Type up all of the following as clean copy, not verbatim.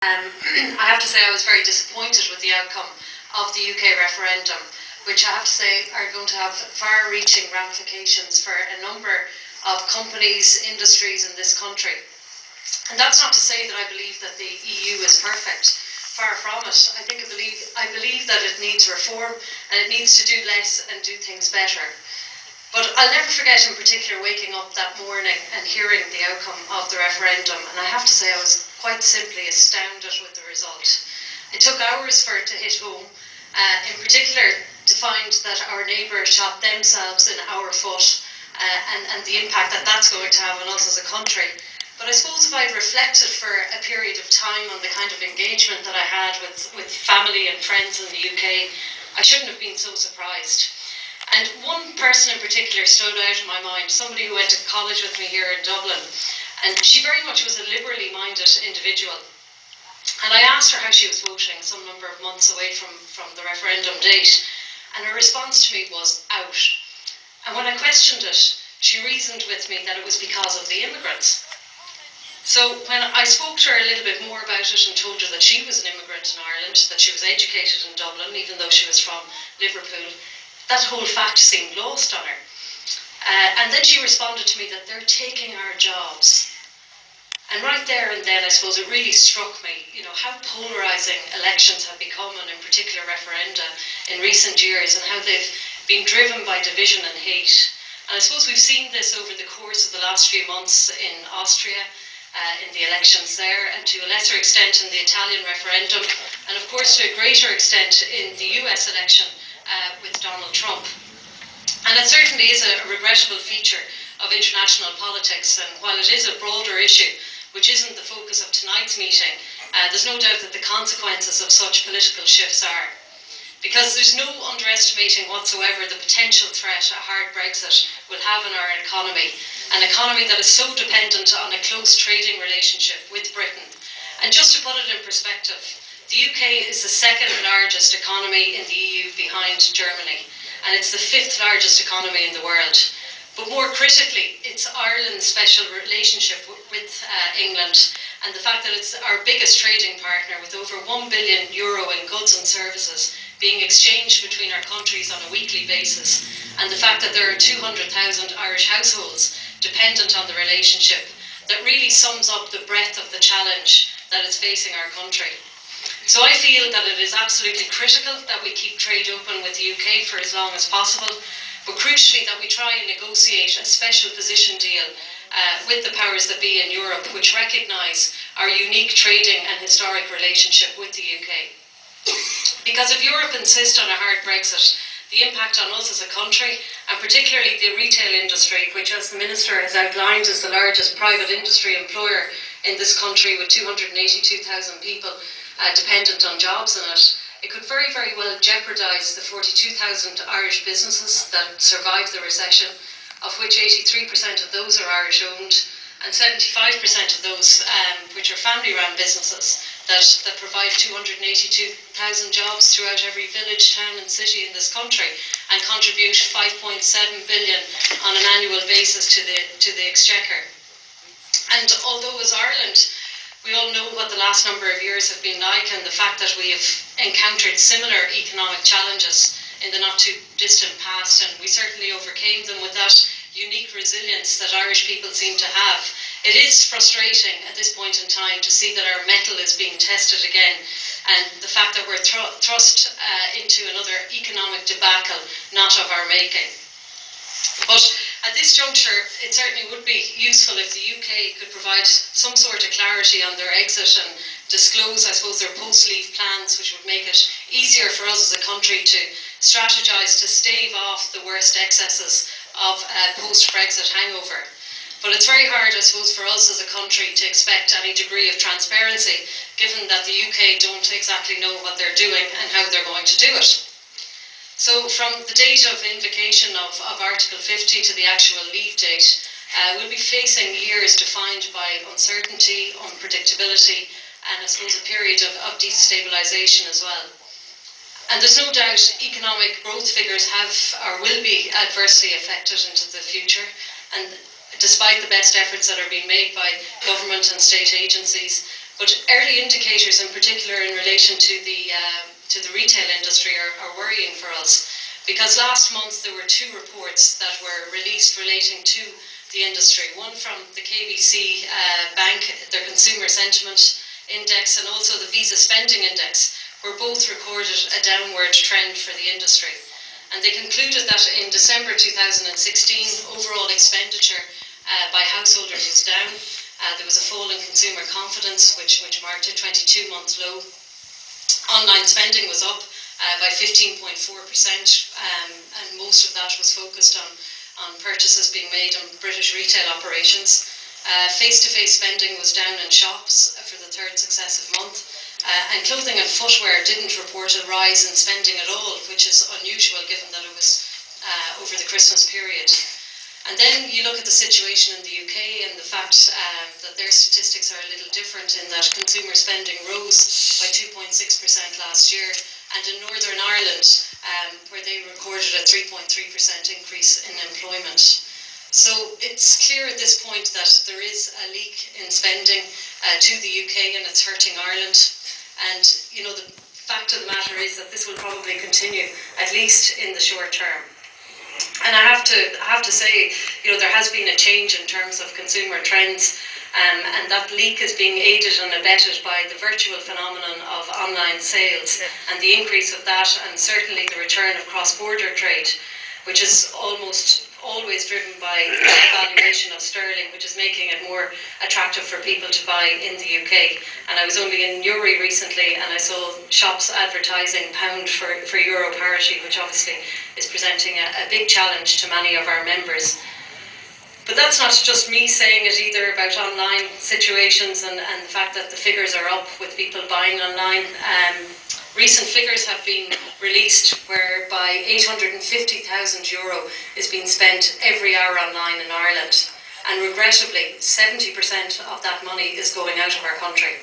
I have to say I was very disappointed with the outcome of the UK referendum, which I have to say are going to have far-reaching ramifications for a number of companies, industries in this country. And that's not to say that I believe that the EU is perfect. Far from it. I believe that it needs reform and it needs to do less and do things better. But I'll never forget in particular waking up that morning and hearing the outcome of the referendum, and I have to say I was quite simply astounded with the result. It took hours for it to hit home, in particular to find that our neighbour shot themselves in our foot, and the impact that that's going to have on us as a country. But I suppose if I'd reflected for a period of time on the kind of engagement that I had with family and friends in the UK, I shouldn't have been so surprised. And one person in particular stood out in my mind, somebody who went to college with me here in Dublin, and she very much was a liberally minded individual. And I asked her how she was voting some number of months away from the referendum date, and her response to me was out. And when I questioned it, she reasoned with me that it was because of the immigrants. So when I spoke to her a little bit more about it and told her that she was an immigrant in Ireland, that she was educated in Dublin, even though she was from Liverpool, that whole fact seemed lost on her. And then she responded to me that they're taking our jobs. And right there and then, I suppose it really struck me, how polarising elections have become, and in particular referenda, in recent years, and how they've been driven by division and hate. And I suppose we've seen this over the course of the last few months in Austria, in the elections there, and to a lesser extent in the Italian referendum, and of course to a greater extent in the US election with Donald Trump. And it certainly is a regrettable feature of international politics, and while it is a broader issue, which isn't the focus of tonight's meeting, there's no doubt that the consequences of such political shifts are. Because there's no underestimating whatsoever the potential threat a hard Brexit will have on our economy, an economy that is so dependent on a close trading relationship with Britain. And just to put it in perspective, the UK is the second largest economy in the EU behind Germany, and it's the fifth largest economy in the world. But more critically, it's Ireland's special relationship with England, and the fact that it's our biggest trading partner, with over €1 billion in goods and services being exchanged between our countries on a weekly basis, and the fact that there are 200,000 Irish households dependent on the relationship, that really sums up the breadth of the challenge that is facing our country. So I feel that it is absolutely critical that we keep trade open with the UK for as long as possible, but crucially that we try and negotiate a special position deal with the powers that be in Europe, which recognise our unique trading and historic relationship with the UK. Because if Europe insists on a hard Brexit, the impact on us as a country, and particularly the retail industry, which, as the Minister has outlined, is the largest private industry employer in this country with 282,000 people dependent on jobs in it, it could very, very well jeopardise the 42,000 Irish businesses that survived the recession, of which 83% of those are Irish owned, and 75% of those which are family-run businesses that provide 282,000 jobs throughout every village, town and city in this country, and contribute 5.7 billion on an annual basis to the exchequer. And although as Ireland, we all know what the last number of years have been like, and the fact that we have encountered similar economic challenges in the not too distant past, and we certainly overcame them with that unique resilience that Irish people seem to have. It is frustrating at this point in time to see that our mettle is being tested again, and the fact that we're thrust into another economic debacle not of our making. But at this juncture, it certainly would be useful if the UK could provide some sort of clarity on their exit and disclose, I suppose, their post-leave plans, which would make it easier for us as a country to strategise to stave off the worst excesses of post-Brexit hangover. But it's very hard, I suppose, for us as a country to expect any degree of transparency, given that the UK don't exactly know what they're doing and how they're going to do it. So from the date of invocation of Article 50 to the actual leave date, we'll be facing years defined by uncertainty, unpredictability, and I suppose a period of destabilisation as well. And there's no doubt economic growth figures have or will be adversely affected into the future, and despite the best efforts that are being made by government and state agencies, But early indicators, in particular in relation to the retail industry, are worrying for us, because last month there were two reports that were released relating to the industry. One from the KBC Bank, their Consumer Sentiment Index, and also the Visa Spending Index, where both recorded a downward trend for the industry. And they concluded that in December 2016, overall expenditure by householders was down. There was a fall in consumer confidence, which marked a 22-month low. Online spending was up by 15.4%, and most of that was focused on purchases being made on British retail operations. Face-to-face spending was down in shops for the third successive month, and clothing and footwear didn't report a rise in spending at all, which is unusual given that it was over the Christmas period. And then you look at the situation in the UK and the fact that their statistics are a little different, in that consumer spending rose by 2.6% last year, and in Northern Ireland, where they recorded a 3.3% increase in employment. So it's clear at this point that there is a leak in spending to the UK, and it's hurting Ireland. And the fact of the matter is that this will probably continue, at least in the short term. And I have to say, there has been a change in terms of consumer trends, and that leak is being aided and abetted by the virtual phenomenon of online sales, and the increase of that, and certainly the return of cross-border trade, which is almost always driven by the devaluation of sterling, which is making it more attractive for people to buy in the UK. And I was only in Newry recently, and I saw shops advertising pound for euro parity, which obviously is presenting a big challenge to many of our members. But that's not just me saying it either about online situations and the fact that the figures are up with people buying online. Recent figures have been released whereby €850,000 is being spent every hour online in Ireland, and regrettably 70% of that money is going out of our country.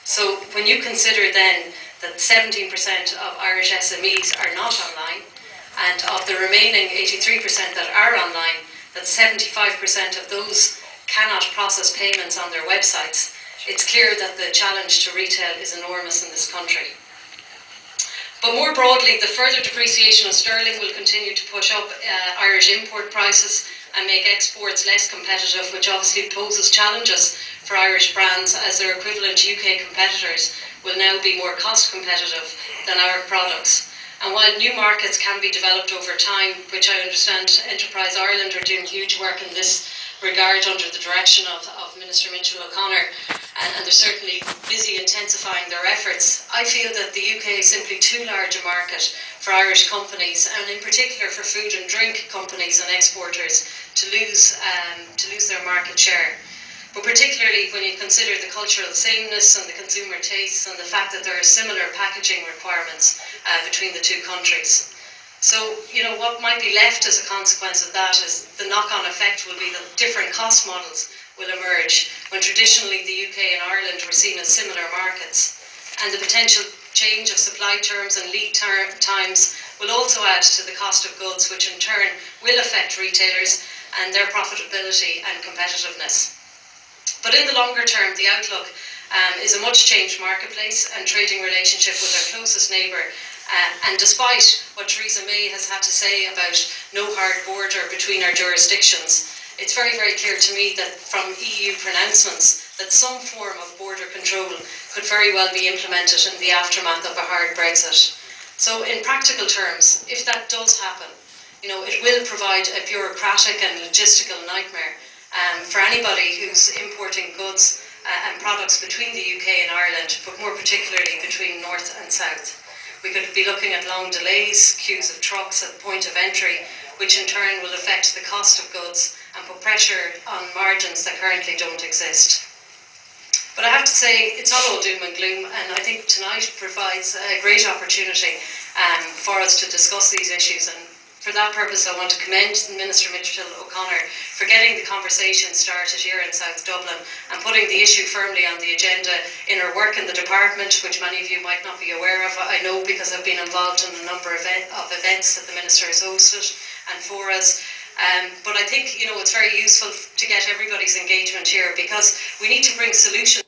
So when you consider then that 17% of Irish SMEs are not online, and of the remaining 83% that are online, that 75% of those cannot process payments on their websites, it's clear that the challenge to retail is enormous in this country. But more broadly, the further depreciation of sterling will continue to push up Irish import prices and make exports less competitive, which obviously poses challenges for Irish brands, as their equivalent UK competitors will now be more cost competitive than our products. And while new markets can be developed over time, which I understand Enterprise Ireland are doing huge work in this regard under the direction of Minister Micheál O'Connor, and they're certainly busy intensifying their efforts, I feel that the UK is simply too large a market for Irish companies, and in particular for food and drink companies and exporters, to lose their market share. But particularly when you consider the cultural sameness and the consumer tastes, and the fact that there are similar packaging requirements between the two countries. So, what might be left as a consequence of that is the knock-on effect will be that different cost models will emerge, when traditionally the UK and Ireland were seen as similar markets. And the potential change of supply terms and lead times will also add to the cost of goods, which in turn will affect retailers and their profitability and competitiveness. But in the longer term, the outlook is a much changed marketplace and trading relationship with our closest neighbour. And despite what Theresa May has had to say about no hard border between our jurisdictions, it's very, very clear to me that from EU pronouncements that some form of border control could very well be implemented in the aftermath of a hard Brexit. So in practical terms, if that does happen, it will provide a bureaucratic and logistical nightmare for anybody who's importing goods and products between the UK and Ireland, but more particularly between north and south. We could be looking at long delays, queues of trucks at the point of entry, which in turn will affect the cost of goods and put pressure on margins that currently don't exist. But I have to say, it's not all doom and gloom, and I think tonight provides a great opportunity for us to discuss these issues. And for that purpose, I want to commend Minister Micheál O'Connor for getting the conversation started here in South Dublin and putting the issue firmly on the agenda in her work in the department, which many of you might not be aware of. I know because I've been involved in a number of events that the Minister has hosted and for us. But I think, it's very useful to get everybody's engagement here, because we need to bring solutions